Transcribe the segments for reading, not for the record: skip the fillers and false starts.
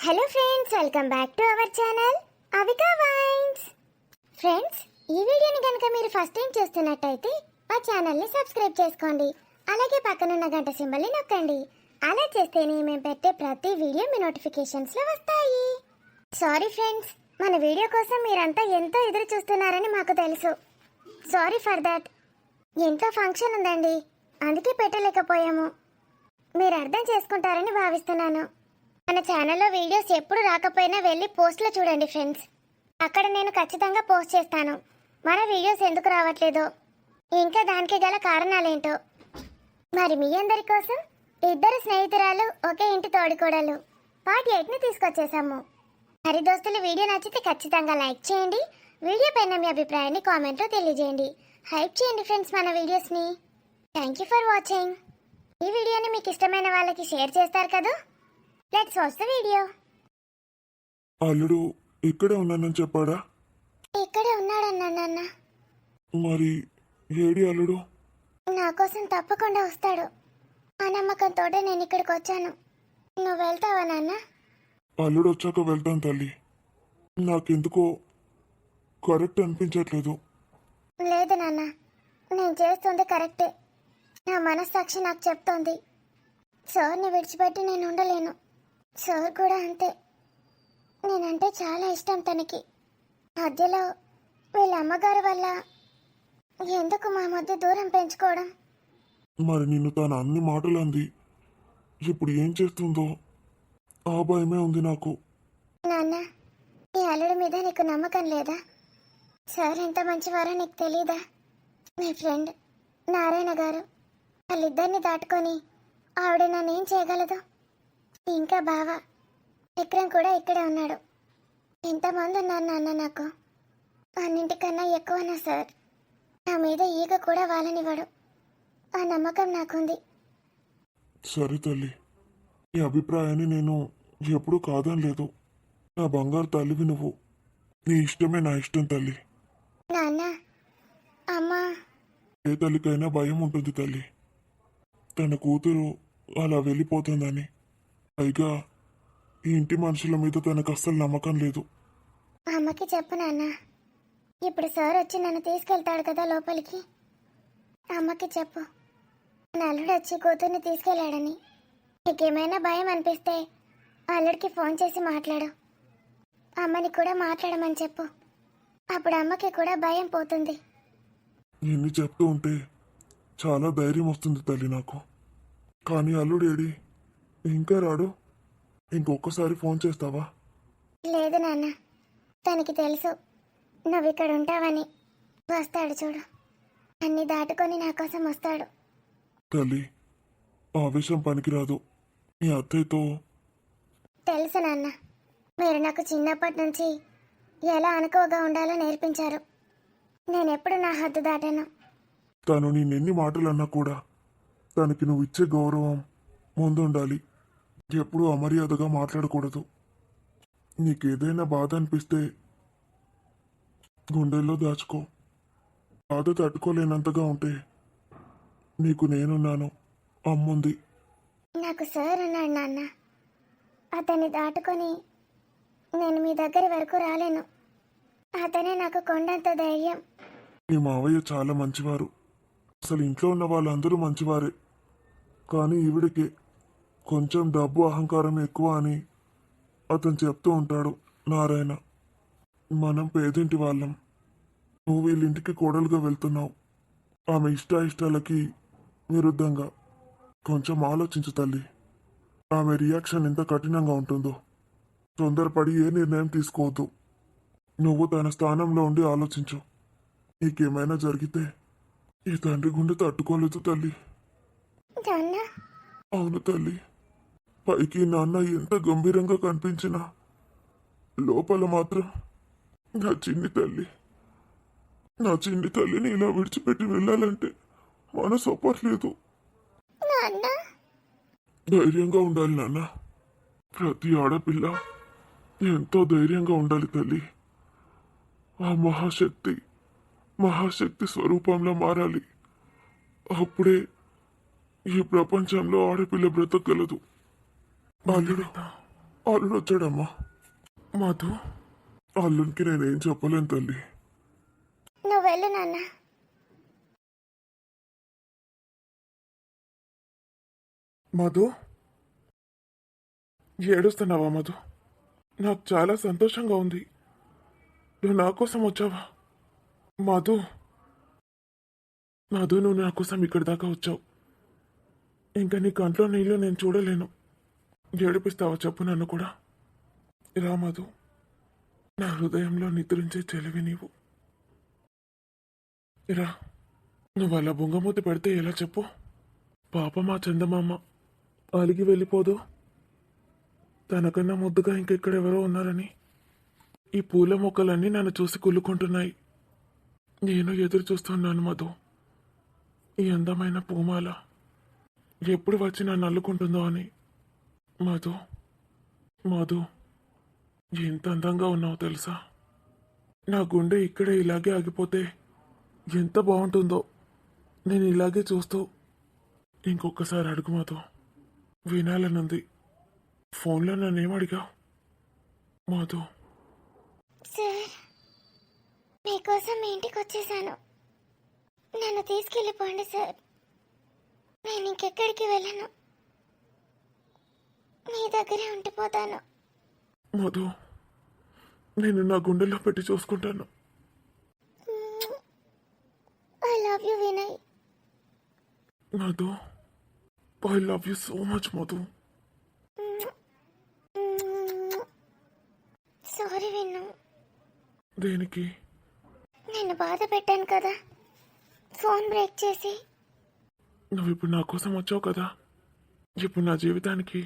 Hello friends, welcome back to our channel Avika wines. Friends, ఈ వీడియోని కనుక మీరు ఫస్ట్ టైం చూస్తున్నట్టయితే మా ఛానల్ని సబ్స్క్రైబ్ చేసుకోండి. అలాగే పక్కనున్న గంట సింబల్ని నొక్కండి. అలా చేస్తేనే మేము పెట్టే ప్రతి వీడియో మీ నోటిఫికేషన్స్లో వస్తాయి. సారీ ఫ్రెండ్స్, మన వీడియో కోసం మీరంతా ఎంతో ఎదురు చూస్తున్నారని మాకు తెలుసు. Sorry for that. ఎంతో ఫంక్షన్ ఉందండి, అందుకే పెట్టలేకపోయాము. మీరు అర్థం చేసుకుంటారని భావిస్తున్నాను. మన ఛానల్లో వీడియోస్ ఎప్పుడు రాకపోయినా వెళ్ళి పోస్ట్లో చూడండి ఫ్రెండ్స్. అక్కడ నేను ఖచ్చితంగా పోస్ట్ చేస్తాను మన వీడియోస్ ఎందుకు రావట్లేదో, ఇంకా దానికి గల కారణాలేంటో. మరి మీ అందరి కోసం ఇద్దరు స్నేహితురాలు ఒకే ఇంటి తోడికోడలు పార్ట్ 8ని తీసుకొచ్చేసాము. మరి దోస్తులు, వీడియో నచ్చితే ఖచ్చితంగా లైక్ చేయండి. వీడియో పైన మీ అభిప్రాయాన్ని కామెంట్లో తెలియజేయండి. హైప్ చేయండి ఫ్రెండ్స్ మన వీడియోస్ని. Thank you for watching. ఈ వీడియోని మీకు ఇష్టమైన వాళ్ళకి షేర్ చేస్తారు కదా. Let's watch the video. అల్లుడు ఇక్కడే ఉన్నానని చెప్పాడా? ఇక్కడే ఉన్నాడన్నా నాన్న. మరి ఏడి అల్లుడు? నా కోసం తప్పకుండా వస్తాడు. ఆ నమ్మకంతో నేను ఇక్కడికి వచ్చాను. నువ్వు వెళ్తావా నాన్న? అల్లుడు వచ్చాక వెళ్తాను తల్లి. నాకెందుకో కరెక్ట్ అనిపించట్లేదు. లేదు నాన్న, నేను చేస్తుంది కరెక్టే. నా మనస్సాక్షి నాకు చెప్తోంది. సార్ని విడిచిపెట్టి నేను ఉండలేను. సార్ కూడా అంతే. నేనంటే చాలా ఇష్టం తనకి. మధ్యలో వీళ్ళ అమ్మగారి వల్ల ఎందుకు మా మధ్య దూరం పెంచుకోవడం? మరి నిన్ను తను అన్ని మాటలు అంది, ఇప్పుడు ఏం చేస్తుందో ఆ భయమే ఉంది నాకు. నాన్న, ఈ అల్లుడి మీద నీకు నమ్మకం లేదా? సార్ ఎంత మంచివారో నీకు తెలీదా? మీ ఫ్రెండ్ నారాయణ గారు, వాళ్ళిద్దరిని దాటుకొని ఆవిడ నన్నేం చేయగలదు? ఇంకా బావ విక్రమ్ కూడా ఇక్కడే ఉన్నాడు. ఎంతమంది ఉన్నారు నాన్న నాకు. అన్నింటికన్నా ఎక్కువ నా సార్. నా మీద ఈగ కూడా వాళ్ళనివ్వడు. ఆ నమ్మకం నాకుంది. సరే తల్లి, నీ అభిప్రాయాన్ని నేను ఎప్పుడూ కాదనలేదు. నా బంగారు తల్లివి నువ్వు. నీ ఇష్టమే నా ఇష్టం తల్లి. నాన్న, అమ్మా. ఏ తల్లికైనా భయం ఉంటుంది తల్లి, తన కూతురు అలా వెళ్ళిపోతుందని. పైగా ఈ ఇంటి మనుషుల మీద తనకు అస్సలు నమ్మకం లేదు. అమ్మకి చెప్పు నాన్న. ఇప్పుడు సార్ వచ్చి నన్ను తీసుకెళ్తాడు కదా లోపలికి. అమ్మకి చెప్పు, అల్లుడు వచ్చి కూతుర్ని తీసుకెళ్ళాడని. నీకేమైనా భయం అనిపిస్తే అల్లుడికి ఫోన్ చేసి మాట్లాడు. అమ్మని కూడా మాట్లాడమని చెప్పు. అప్పుడు అమ్మకి కూడా భయం పోతుంది. నిన్ను చెప్తూ ఉంటే చాలా ధైర్యం వస్తుంది తల్లి నాకు. కానీ అల్లుడు ఏడి? ఇంకా రాడు? ఇంకొకసారి ఫోన్ చేస్తావా? లేదు నాన్న, తనకి తెలుసు నువ్వు ఇక్కడ ఉంటావని. వస్తాడు చూడు, అన్ని దాటుకొని నా కోసం వస్తాడు. తల్లి, ఆవేశం పనికిరాదు. నీ అత్తయ్యతో. తెలుసు నాన్న, మీరు నాకు చిన్నప్పటి నుంచి ఎలా అనుకోగా ఉండాలో నేర్పించారు. నేనెప్పుడు నా హద్దు దాటాను. తను నేనెన్ని మాటలన్నా కూడా తనకి నువ్వు ఇచ్చే గౌరవం ముందుండాలి. ఎప్పుడూ అమర్యాదగా మాట్లాడకూడదు. నీకేదైనా బాధ అనిపిస్తే గుండెల్లో దాచుకో. బాధ తట్టుకోలేనంతగా ఉంటే నీకు నేనున్నాను, అమ్ముంది. నాకు సార్ ఉన్నాడు నాన్న. అతన్ని దాటుకొని నేను మీ దగ్గర వరకు రాలేను. అతనే నాకు కొండంత ధైర్యం. నీ మావయ్య చాలా మంచివారు. అసలు ఇంట్లో ఉన్న వాళ్ళందరూ మంచివారే. కానీ ఈవిడికే కొంచెం డబ్బు అహంకారం ఎక్కువ అని అతను చెప్తూ ఉంటాడు నారాయణ. మనం పేదింటి వాళ్ళం. నువ్వు వీళ్ళింటికి కోడలుగా వెళ్తున్నావు. ఆమె ఇష్టాలకి విరుద్ధంగా. కొంచెం ఆలోచించు తల్లి. ఆమె రియాక్షన్ ఎంత కఠినంగా ఉంటుందో. తొందరపడి ఏ నిర్ణయం తీసుకోవద్దు. నువ్వు తన స్థానంలో ఉండి ఆలోచించు. నీకేమైనా జరిగితే ఈ తండ్రి గుండె తట్టుకోలేదు తల్లి. అవును తల్లి, పైకి నాన్న ఎంత గంభీరంగా కనిపించినా లోపల మాత్రం నా చిన్ని తల్లిని ఇలా విడిచిపెట్టి వెళ్ళాలంటే మనసు ఒప్పట్లేదు. ధైర్యంగా ఉండాలి నాన్న. ప్రతి ఆడపిల్ల ఎంతో ధైర్యంగా ఉండాలి తల్లి. ఆ మహాశక్తి స్వరూపంలో మారాలి. అప్పుడే ఈ ప్రపంచంలో ఆడపిల్ల బ్రతకగలదు. అల్లుడు, అల్లుడు వచ్చాడమ్మా. మధు, అల్లుడికి నేనేం చెప్పలేను తల్లి. నువ్వు వెళ్ళు నాన్న. మధు, ఏడుస్తున్నావా మధు? నాకు చాలా సంతోషంగా ఉంది. నువ్వు నా కోసం వచ్చావా? మధు, మధు, నువ్వు నా కోసం ఇక్కడి దాకా వచ్చావు. ఇంకా నీ కంట్లో నీళ్ళు నేను చూడలేను. ఏడిపిస్తావా చెప్పు నన్ను కూడా. రా మధు, నా హృదయంలో నిద్రించే చెలివి నీవు. రా. నువ్వు అలా బొంగమూతి పెడితే ఎలా చెప్పు? పాప మా చందమామ అలిగి వెళ్ళిపోదు. తనకన్నా ముద్దుగా ఇంకెక్కడెవరో ఉన్నారని ఈ పూల మొక్కలన్నీ నన్ను చూసి కుళ్ళుకుంటున్నాయి. నేను ఎదురు చూస్తున్నాను మధు. ఈ అందమైన పూమాల ఎప్పుడు వచ్చి నన్ను అల్లుకుంటుందో అని. మధు, మధు, ఎంత అందంగా ఉన్నావు తెలుసా? నా గుండె ఇక్కడే ఇలాగే ఆగిపోతే ఎంత బాగుంటుందో. నేను ఇలాగే చూస్తూ ఇంకొకసారి అడుగు మధు. వినాలనుంది. ఫోన్లో నన్నేమడిగావు మధు? సార్, మీకోసం మీ ఇంటికి వచ్చేసాను. నన్ను తీసుకెళ్ళిపోండి సార్. నేను ఇంకెక్కడికి వెళ్ళను. మీ దగ్గరే ఉండిపోతాను. మధు, నేను నా గుండెల్లో పెట్టి చూసుకుంటాను. I love you Vinay. Madhu, I love you so much Madhu. Sorry Vinnu. దేనికి? నేను బాధ పెట్టాను కదా ఫోన్ బ్రేక్ చేసి. నువ్వు ఇప్పుడు నా కోసం వచ్చావు కదా. ఇప్పుడు నా జీవితానికి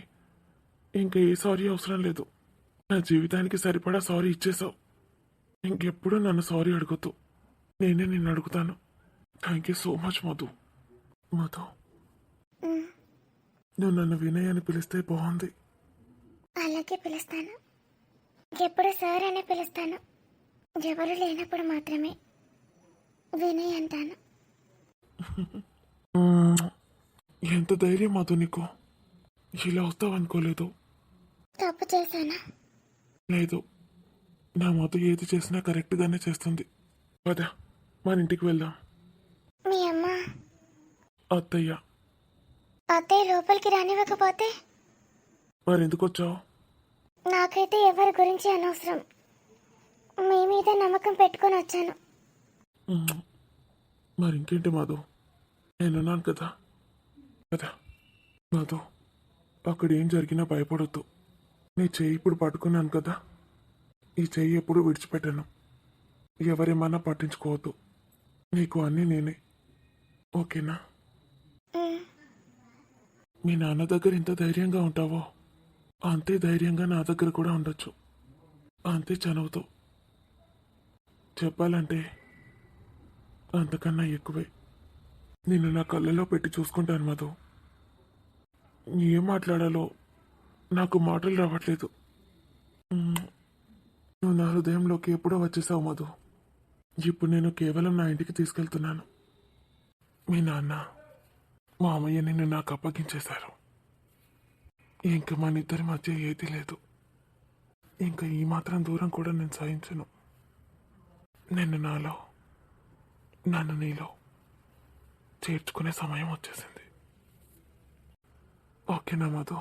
ఇంకా ఏ సారీ అవసరం లేదు. నా జీవితానికి సరిపడా సారీ ఇచ్చేసావు. ఇంకెప్పుడు నన్ను సారీ అడగొద్దు. నేనే నిన్ను అడుగుతాను. Thank you so much Madhu. Madhu, నువ్వు నన్ను వినయ్ అని పిలిస్తే బాగుంది. అలాగే పిలుస్తాను. ఎప్పుడు సార్ అనే పిలుస్తాను. ఎవరు లేనప్పుడు మాత్రమే వినయ్ అంటాను. ఎంత ధైర్యం మధు నీకు. ఇలా వస్తావనుకోలేదు. తప్పు చేశానా? లేదు, నా మధు ఏది చేసినా కరెక్ట్గానే చేస్తుంది. పద, మన ఇంటికి వెళ్దాం. మీ అమ్మ అత్తయ్య. అత్తయ్య లోపలికి రానివ్వకపోతే? మరెందుకు వచ్చావు? నాకైతే ఎవరి గురించి అనవసరం. మీ మీద నమ్మకం పెట్టుకొని వచ్చాను. మరింకేంటి మధు, నేనున్నాను కదా. కదా మధు, అక్కడ ఏం జరిగినా భయపడొద్దు. నీ చెయ్యి ఇప్పుడు పట్టుకున్నాను కదా. ఈ చెయ్యి ఎప్పుడు విడిచిపెట్టాను. ఎవరేమన్నా పట్టించుకోవద్దు. నీకు అన్నీ నేనే. ఓకేనా? మీ నాన్న దగ్గర ఎంత ధైర్యంగా ఉంటావో అంతే ధైర్యంగా నా దగ్గర కూడా ఉండొచ్చు. అంతే చనువుతో. చెప్పాలంటే అంతకన్నా ఎక్కువే. నిన్ను నా కళ్ళలో పెట్టి చూసుకుంటాను మధు. ఏం మాట్లాడాలో నాకు మాటలు రావట్లేదు. నువ్వు నా హృదయంలోకి ఎప్పుడో వచ్చేసావు మధు. ఇప్పుడు నేను కేవలం నా ఇంటికి తీసుకెళ్తున్నాను. మీ నాన్న, మా అమ్మయ్య నిన్ను నాకు అప్పగించేశారు. ఇంకా మన ఇద్దరి మధ్య ఏదీ లేదు. ఇంకా ఈ మాత్రం దూరం కూడా నేను సహించను. నిన్ను నాలో, నన్ను నీలో చేర్చుకునే సమయం వచ్చేసింది. ఓకేనా మధు?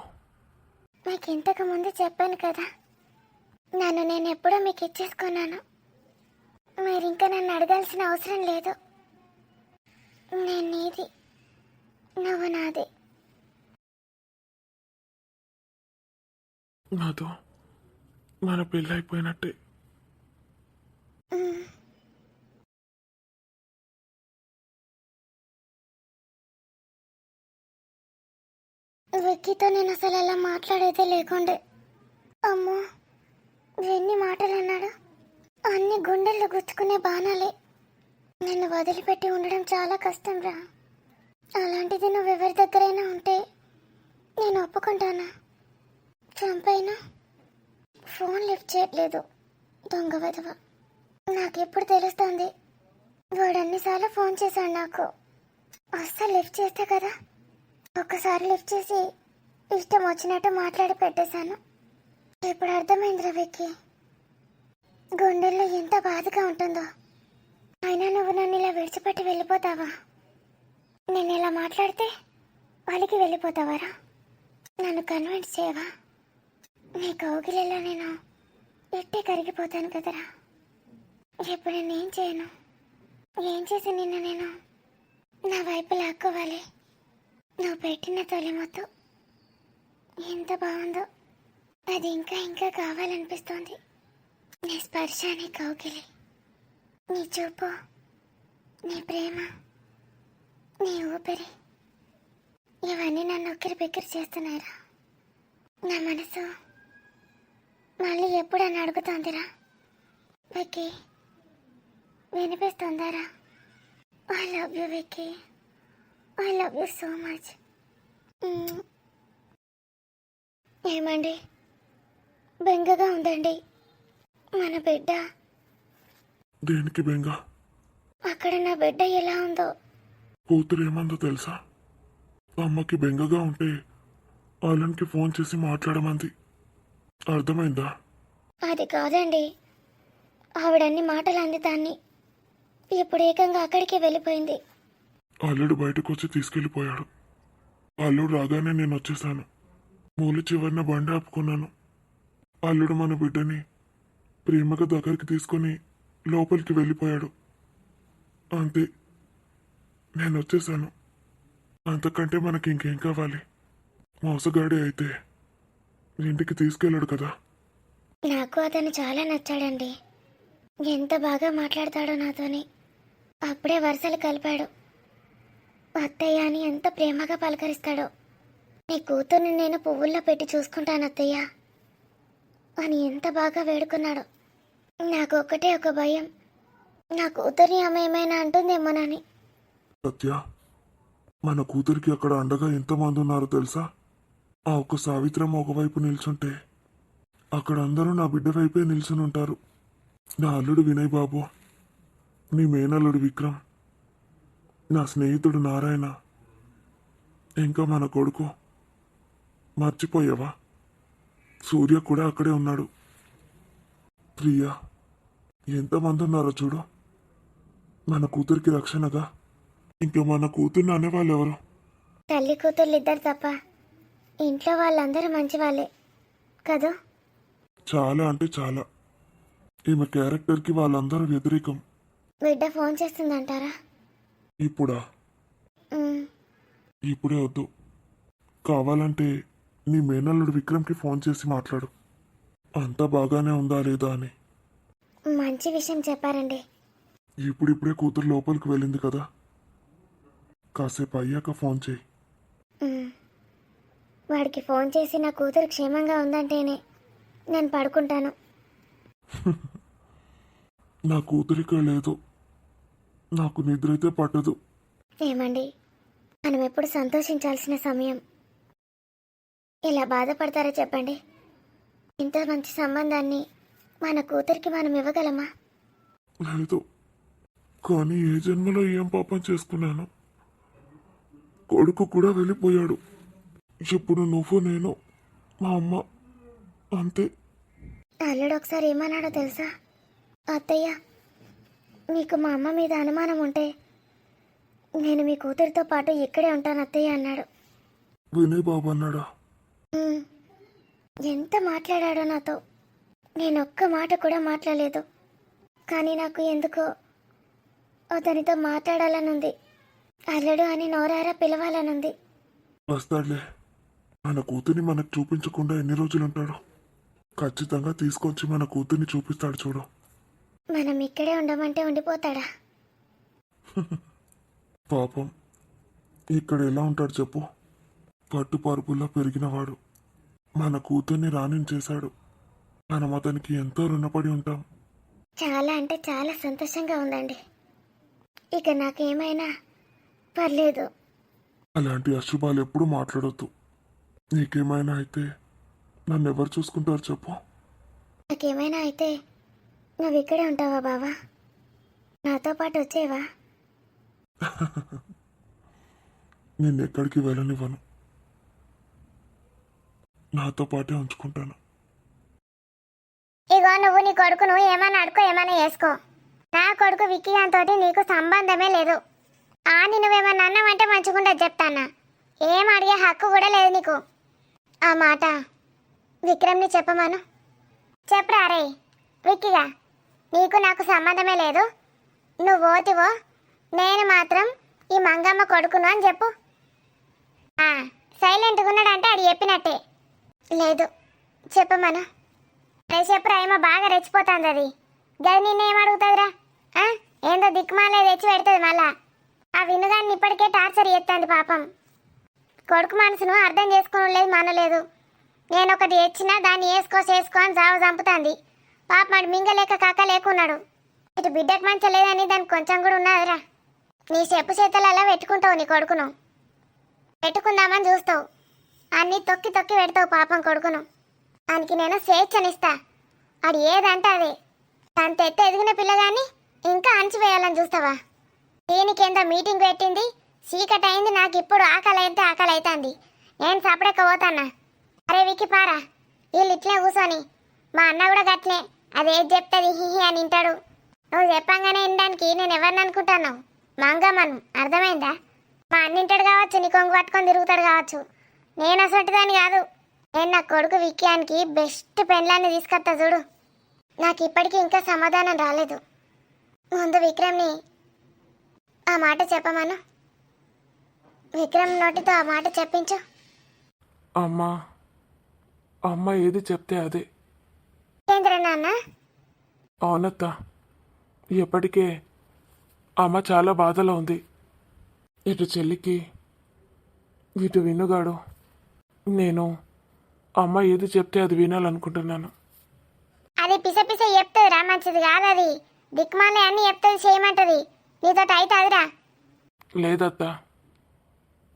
మీకు ఇంతకు ముందు చెప్పాను కదా, నన్ను నేను ఎప్పుడో మీకు ఇచ్చేసుకున్నాను. మీరు ఇంకా నన్ను అడగాల్సిన అవసరం లేదు. నేను నీది, నువ్వు నాది. మధు, మన పెళ్ళి అయిపోయినట్టే. విక్కీతో నేను అసలు అలా మాట్లాడేదే లేకుండే. అమ్మో, ఎన్ని మాటలు అన్నాడు. అన్ని గుండెల్లో గుచ్చుకునే బాణాలే. నిన్ను వదిలిపెట్టి ఉండడం చాలా కష్టం రా. అలాంటిది నువ్వెవరి దగ్గరైనా ఉంటే నేను ఒప్పుకుంటానా? చంపైనా ఫోన్ లిఫ్ట్ చేయట్లేదు, దొంగ వెధవ. నాకెప్పుడు తెలుస్తుంది? వాడు అన్నిసార్లు ఫోన్ చేశాడు నాకు. అస్సలు లిఫ్ట్ చేస్తే కదా. ఒక్కసారి లిఫ్ట్ చేసి ఇష్టం వచ్చినట్టు మాట్లాడి పెట్టేశాను. ఇప్పుడు అర్థమైంది రవికి గుండెల్లో ఎంత బాధగా ఉంటుందో. అయినా నువ్వు నన్ను ఇలా విడిచిపెట్టి వెళ్ళిపోతావా? నేను ఇలా మాట్లాడితే వాళ్ళకి వెళ్ళిపోతావారా? నన్ను కన్విన్స్ చేయవా? నీ కౌగిలిలో నేను ఎట్టే కరిగిపోతాను కదరా. ఇప్పుడు నేనేం చేయను? ఏం చేసి నిన్ను నేను నా వైపు లాక్కోవాలి? నువ్వు పెట్టిన తొలి మొత్తు ఎంత బాగుందో, అది ఇంకా ఇంకా కావాలనిపిస్తోంది. నీ స్పర్శ, నీ కౌగిలి, నీ చూపు, నీ ప్రేమ, నీ ఊపిరి, ఇవన్నీ నన్ను ఉక్కిరి బిక్కిరి చేస్తున్నాయిరా. నా మనసు మళ్ళీ ఎప్పుడు అని అడుగుతోందిరా. విక్కీ, వినిపిస్తుందారా? I love you Vicky, I love you so much. ఏమండి, బెంగగా ఉందండి. మన బిడ్డ దేనికి బెంగ? అక్కడ నా బిడ్డ ఎలా ఉందో. కూతురు ఏమందో తెలుసా? అమ్మకి బెంగగా ఉంటే వాళ్ళకి ఫోన్ చేసి మాట్లాడమంది. అర్థమైందా? అది కాదండి, ఆవిడన్ని మాటలు అంది దాన్ని. ఇప్పుడు ఏకంగా అక్కడికే వెళ్ళిపోయింది. అల్లుడు బయటకు వచ్చి తీసుకెళ్ళిపోయాడు. అల్లుడు రాగానే నేను వచ్చేసాను. మూల చివరిన బండి ఆపుకున్నాను. అల్లుడు మన బిడ్డని ప్రేమగా దగ్గరికి తీసుకొని లోపలికి వెళ్ళిపోయాడు. అంతే, నేను వచ్చేసాను. అంతకంటే మనకి ఇంకేం కావాలి? మోసగాడి అయితే ఇంటికి తీసుకెళ్ళాడు కదా. నాకు అతను చాలా నచ్చాడండి. ఎంత బాగా మాట్లాడతాడో నాతోని. అప్పుడే వరుసలు కలిపాడు. అత్తయ్య అని ఎంత ప్రేమగా పలకరిస్తాడో. నీ కూతుర్ని నేను పువ్వుల్లో పెట్టి చూసుకుంటాను అత్తయ్య అని ఎంత బాగా వేడుకున్నాడు. నాకు ఒక్కటే ఒక భయం, నా కూతుర్ని ఆమె ఏమైనా అంటుందేమోనని. సత్య, మన కూతురికి అక్కడ అండగా ఎంతమంది ఉన్నారో తెలుసా? ఆ ఒక్క సావిత్రమ్మ ఒకవైపు నిల్చుంటే అక్కడ అందరూ నా బిడ్డ వైపే నిల్చుని ఉంటారు. నా అల్లుడు వినయ్ బాబు, నీ మేనల్లుడు విక్రమ్, నా స్నేహితుడు నారాయణ, ఇంకా మన కొడుకు. మర్చిపోయావా? సూర్య కూడా అక్కడే ఉన్నాడు. ప్రియా, ఎంతమంది ఉన్నారో చూడు. మన కూతురికి రక్షణగా ఇంకా మన కూతుర్ని అనేవాళ్ళు ఎవరు? తల్లి కూతుర్లు ఇద్దరు తప్ప ఇంట్లో వాళ్ళందరూ మంచి వాళ్ళే కదా. చాలా అంటే చాలా. ఈమె క్యారెక్టర్కి వాళ్ళందరూ వ్యతిరేకం. బిడ్డ ఫోన్ చేస్తుందంటారా? ఇప్పుడా? ఉమ్, ఇప్పుడే వద్దు. కావాలంటే నీ మేనల్లుడు విక్రమ్కి ఫోన్ చేసి మాట్లాడు, అంతా బాగానే ఉందా లేదా అని. మంచి విషయం చెప్పారండి. ఇప్పుడిప్పుడే కూతురు లోపలికి వెళ్ళింది కదా, కాసేపు అయ్యాక ఫోన్ చేయి. ఉమ్, వాడికి ఫోన్ చేసి నా కూతురు క్షేమంగా ఉందంటేనే నేను పడుకుంటాను. నా కూతురిక లేదు, నాకు నిద్ర అయితే పట్టదు. ఏమండి, మనం ఎప్పుడు సంతోషించాల్సిన సమయం. ఇలా బాధపడతారా చెప్పండి? ఇంత మంచి సంబంధాన్ని మన కూతురికి మనం ఇవ్వగలమా? లేదు, కానీ ఏ జన్మలో ఏం పాపం చేసుకున్నాను. కొడుకు కూడా వెళ్ళిపోయాడు. ఇప్పుడు నువ్వు, నేను, మా అమ్మ, అంతే. అల్లుడు ఒకసారి ఏమన్నాడో తెలుసా? అత్తయ్య, మీకు మా అమ్మ మీద అనుమానం ఉంటే నేను మీ కూతురితో పాటు ఇక్కడే ఉంటాను అత్తయ్య అన్నాడు. వినయ్ బాబు అన్నాడా? ఉమ్, ఎంత మాట్లాడాడో నాతో. నేను ఒక్క మాట కూడా మాట్లాడలేదు, కానీ నాకు ఎందుకో అతనితో మాట్లాడాలనుంది. అల్లుడు అని నోరారా పిలవాలనుంది. వస్తాడులే. మన కూతుర్ని మనకు చూపించకుండా ఎన్ని రోజులు ఉంటాడు? ఖచ్చితంగా తీసుకొచ్చి మన కూతుర్ని చూపిస్తాడు చూడు. మనం ఇక్కడే ఉండమంటే ఉండిపోతాడా? పాపం, ఇక్కడ ఎలా ఉంటాడు చెప్పు? పట్టుపరుపుల్లో పెరిగినవాడు మన కూతుర్ని రాణించేశాడు. మనం అతనికి ఎంతో రుణపడి ఉంటాం. చాలా అంటే చాలా సంతోషంగా ఉందండి. ఇక నాకేమైనా పర్లేదు. అలాంటి అశుభాలు ఎప్పుడూ మాట్లాడొద్దు. నీకేమైనా అయితే నన్ను ఎవరు చూసుకుంటారు చెప్పు? నాకేమైనా అయితే నువ్వు ఇక్కడే ఉంటావా బావా? నాతో పాటు వచ్చేవా? నిన్నెక్కడికి వెళ్ళనివ్వను, నాతో పాటే ఉంచుకుంటాను. ఇగో నువ్వు నీ కొడుకును ఏమైనా అడుకో ఏమైనా చేసుకో. నా కొడుకు విక్కీ గానితోటి నీకు సంబంధమే లేదు. నువ్వేమన్నా అన్నావంటే మంచిగుండదు చెప్తానా. ఏం అడిగే హక్కు కూడా లేదు నీకు. ఆ మాట విక్రమ్ని చెప్పమను. చెప్పరా రే విక్కీగా, నీకు నాకు సంబంధమే లేదు. నువ్వు పోతివో నేను మాత్రం ఈ మంగమ్మ కొడుకును అని చెప్పు. సైలెంట్గా ఉన్నాడంటే అది చెప్పినట్టే. లేదు చెప్పమను. రే చెప్పురా, ఏమో బాగా రెచ్చిపోతుంది అది. గది నిన్నేం అడుగుతుందిరా? ఏందో దిక్కుమాలే తెచ్చి పెడుతుంది మళ్ళా. ఆ వినుగాన్ని ఇప్పటికే టార్చర్ చేస్తుంది పాపం. కొడుకు మనసును అర్థం చేసుకోవడం లేదు మనలేదు. నేను ఒకటి తెచ్చినా దాన్ని వేసుకో అని జావ చంపుతుంది పాప. మరి మింగలేక కాక లేకున్నాడు. ఇటు బిడ్డకు మంచి లేదని దానికి కొంచెం కూడా ఉన్నదిరా. నీ చెప్పు చేతులలో పెట్టుకుంటావు నీ కొడుకును. పెట్టుకుందామని చూస్తావు, అన్నీ తొక్కి తొక్కి పెడతావు పాపం కొడుకును. దానికి నేను స్వేచ్ఛనిస్తా. అది ఏదంటే అదే. తను తెత్త ఎదిగిన పిల్లగాన్ని ఇంకా అణచివేయాలని చూస్తావా? దీనికేందో మీటింగ్ పెట్టింది, చీకటి అయింది, నాకు ఇప్పుడు ఆకలి అవుతుంది. నేను సపడెక్క పోతాన్నా. అరే విక్కి పారా, వీళ్ళు ఇట్లే కూర్చొని. మా అన్న కూడా గట్లే, అదేది చెప్తుంది హిహి అని వింటాడు. నువ్వు చెప్పంగానే వినడానికి నేను ఎవరిని అనుకుంటాను? మంగమ్మను. అర్థమైందా? మా అన్నింటాడు కావచ్చు, నీ కొంగు పట్టుకొని తిరుగుతాడు కావచ్చు. నేను అసంటిదాన్ని కాదు. నేను నా కొడుకు విక్యానికి బెస్ట్ పెండ్లాన్ని తీసుకొస్తా చూడు. నాకు ఇప్పటికీ ఇంకా సమాధానం రాలేదు. ముందు విక్రమ్ని ఆ మాట చెప్పమను. విక్రమ్ నోటితో ఆ మాట చెప్పించు. అమ్మా, అమ్మ ఏది చెప్తే అదే. ఏంద్ర నాన్న? అవునత్త, ఎప్పటికే అమ్మ చాలా బాధలో ఉంది. ఇటు చెల్లికి, ఇటు వినుగాడు. నేను అమ్మ ఏది చెప్తే అది వినాలనుకుంటున్నాను. అది పిస చెప్తుంది రా, మంచిది కాదు అది. దిక్మాలే అన్ని చెప్తుంది, చేయమంటది. నీతో అవుతుందిరా. లేదత్తా,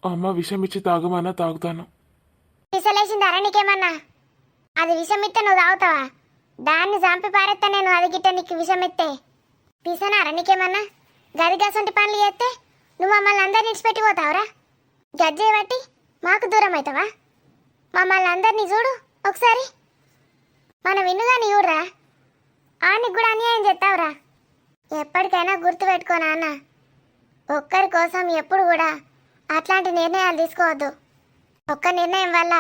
అమ్మ విషం ఇచ్చి తాగమన్నా తాగుతాను. పిసలేసిందారా నీకేమన్నా? అది విషం ఇస్తే నువ్వు తాగుతావా? దాన్ని చంపి పారేస్తా నేను. అది గిట్ట నీకు విషం ఇస్తే పిసనారా నీకేమన్నా? గది గసంటి పనులు చేస్తే నువ్వు మమ్మల్ని అందరిని ఇచ్చిపెట్టి పోతావురా? గజ్జే బట్టి మాకు దూరం అవుతావా? మమ్మల్ని అందరినీ చూడు ఒకసారి. మన విన్నుగాని చూడరా, ఆనికి కూడా అన్యాయం చేస్తావురా. ఎప్పటికైనా గుర్తుపెట్టుకో నాన్న, ఒక్కరి కోసం ఎప్పుడు కూడా అట్లాంటి నిర్ణయాలు తీసుకోవద్దు. ఒక్క నిర్ణయం వల్ల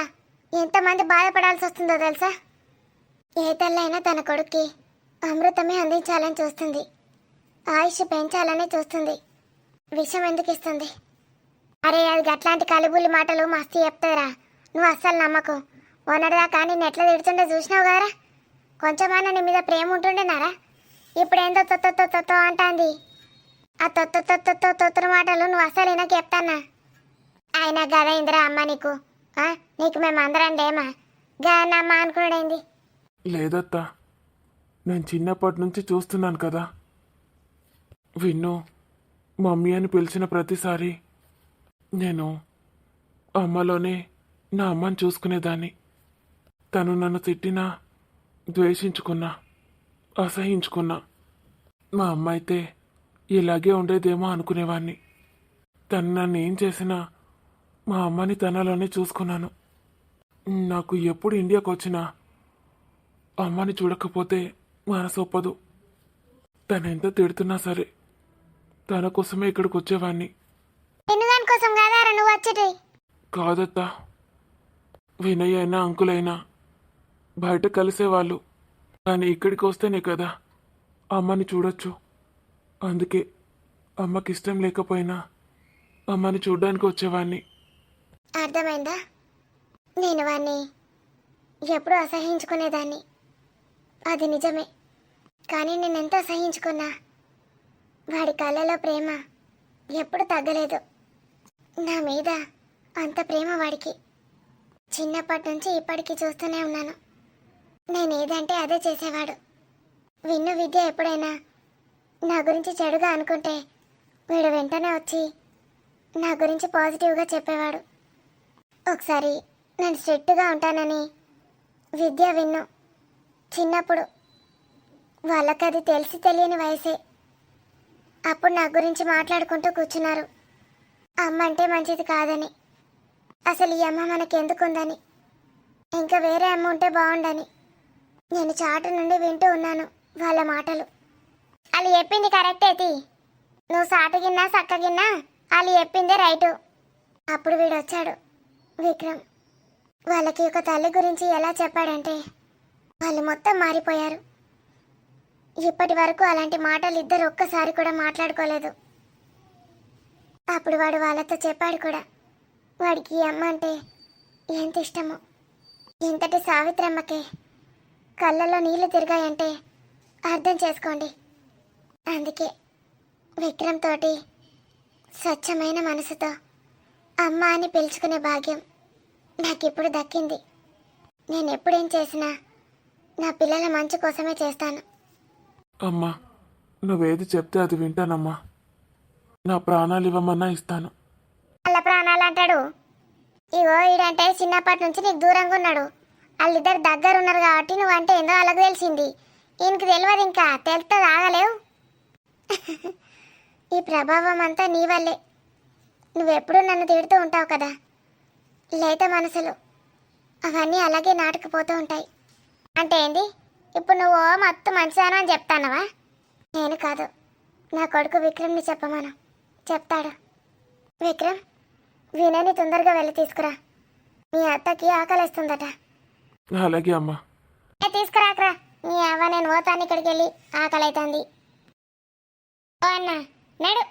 ఎంతమంది బాధపడాల్సి వస్తుందో తెలుసా? ఏ తల్లైనా తన కొడుక్కి అమృతమే అందించాలని చూస్తుంది, ఆయుష్ పెంచాలని చూస్తుంది. విషం ఎందుకు ఇస్తుంది? అరే అది అట్లాంటి కలిబుల్లి మాటలు మస్తు చెప్తారా. నువ్వు అస్సలు నమ్మకు. మొన్నటిదా కానీ నెట్లో తిడుతుండే చూసినావు కదరా. కొంచెమన్నా నీ మీద ప్రేమ ఉంటుండేనారా? ఇప్పుడు ఏందో తొత్తో అంటాంది. ఆ తొత్తురు మాటలు నువ్వు అస్సలు వినకు చెప్తానా. అయినా గదా ఇందిరా అమ్మ నీకు. నీకు మేము అందరం డేమా గన్నమ్మ అనుకున్నాడేంది? లేదత్తా, నేను చిన్నప్పటి నుంచి చూస్తున్నాను కదా. విన్ను మమ్మీ అని పిలిచిన ప్రతిసారి నేను అమ్మలోనే నా అమ్మని చూసుకునేదాన్ని. తను నన్ను తిట్టినా, ద్వేషించుకున్నా, అసహించుకున్నా, మా అమ్మ అయితే ఇలాగే ఉండేదేమో అనుకునేవాడిని. తను నన్ను ఏం చేసినా మా అమ్మని తనలోనే చూసుకున్నాను. నాకు ఎప్పుడు ఇండియాకు వచ్చినా అమ్మని చూడకపోతే మనసు ఒప్పదు. తను ఎంత తిడుతున్నా సరే తన కోసమే ఇక్కడికి వచ్చేవాడిని. కోసం కాదారా నువ్వు వచ్చేటి? కాదత్తా, వినయ్ అయినా అంకులైనా బయట కలిసేవాళ్ళు, కానీ ఇక్కడికి వస్తేనే కదా అమ్మని చూడొచ్చు. అందుకే అమ్మకి ఇష్టం లేకపోయినా అమ్మని చూడ్డానికి వచ్చేవాడిని. అర్థమైందా? నేను వాడిని ఎప్పుడూ అసహించుకునేదాన్ని, అది నిజమే. కానీ నేను ఎంత అసహించుకున్నా వాడి కళ్ళలో ప్రేమ ఎప్పుడు తగ్గలేదు. నా మీద అంత ప్రేమ వాడికి. చిన్నప్పటి నుంచి ఇప్పటికీ చూస్తూనే ఉన్నాను. నేను ఏదంటే అదే చేసేవాడు. విన్ను విద్య ఎప్పుడైనా నా గురించి చెడుగా అనుకుంటే వీడు వెంటనే వచ్చి నా గురించి పాజిటివ్గా చెప్పేవాడు. ఒకసారి నేను స్ట్రిక్ట్గా ఉంటానని విద్య విన్ను చిన్నప్పుడు వాళ్ళకది తెలిసి తెలియని వయసే. అప్పుడు నా గురించి మాట్లాడుకుంటూ కూర్చున్నారు. అమ్మ అంటే మంచిది కాదని, అసలు ఈ అమ్మ మనకెందుకుందని, ఇంకా వేరే అమ్మ ఉంటే బాగుండని. నేను చాటు నుండి వింటూ ఉన్నాను వాళ్ళ మాటలు. వాళ్ళు చెప్పింది కరెక్టే తీ. నువ్వు సాటగిన్నా సక్కగిన్నా వాళ్ళు చెప్పిందే రైటు. అప్పుడు వీడు వచ్చాడు విక్రమ్. వాళ్ళకి ఒక తల్లి గురించి ఎలా చెప్పాడంటే వాళ్ళు మొత్తం మారిపోయారు. ఇప్పటి వరకు అలాంటి మాటలు ఇద్దరు ఒక్కసారి కూడా మాట్లాడుకోలేదు. అప్పుడు వాడు వాళ్ళతో చెప్పాడు కూడా వాడికి ఈ అమ్మ అంటే ఎంత ఇష్టమో. ఇంతటి సావిత్రమ్మకే కళ్ళల్లో నీళ్లు తిరిగాయంటే అర్థం చేసుకోండి. అందుకే విక్రమ్ తోటి స్వచ్ఛమైన మనసుతో అమ్మ అని పిలుచుకునే భాగ్యం నాకిప్పుడు దక్కింది. నేను ఎప్పుడేం చేసినా నా పిల్లల మంచి కోసమే చేస్తాను. అమ్మా, నువ్వేది చెప్తే అది వింటానమ్మా. నా ప్రాణాలు ఇవ్వమన్నా ఇస్తాను. వాళ్ళ ప్రాణాలు అంటాడు. ఇగో ఈడంటే చిన్నప్పటి నుంచి నీకు దూరంగా ఉన్నాడు. వాళ్ళిద్దరు దగ్గర ఉన్నారు కాబట్టి నువ్వంటే ఏందో వాళ్ళకు తెలిసింది. ఈయనకి తెలియదు, ఇంకా తెలుస్తుంది, ఆగలేవు. ఈ ప్రభావం అంతా నీ వల్లే. నువ్వెప్పుడూ నన్ను తిడుతూ ఉంటావు కదా, లేత మనసులు అవన్నీ అలాగే నాటుకుపోతూ ఉంటాయి. అంటే ఏంది ఇప్పుడు నువ్వు మొత్తం మంచిదాను అని చెప్తానవా? నేను కాదు, నా కొడుకు విక్రమ్ని చెప్పమను, చెప్తాడు. విక్రమ్, వినయని తొందరగా వెళ్ళి తీసుకురా. మీ అత్తకి ఆకలిస్తుందట. అలాగే అమ్మా. తీసుకురాకరా. నీ అవ్వ నేను పోతాను ఇక్కడికి వెళ్ళి, ఆకలి అవుతుంది. ఓ అన్న నడు.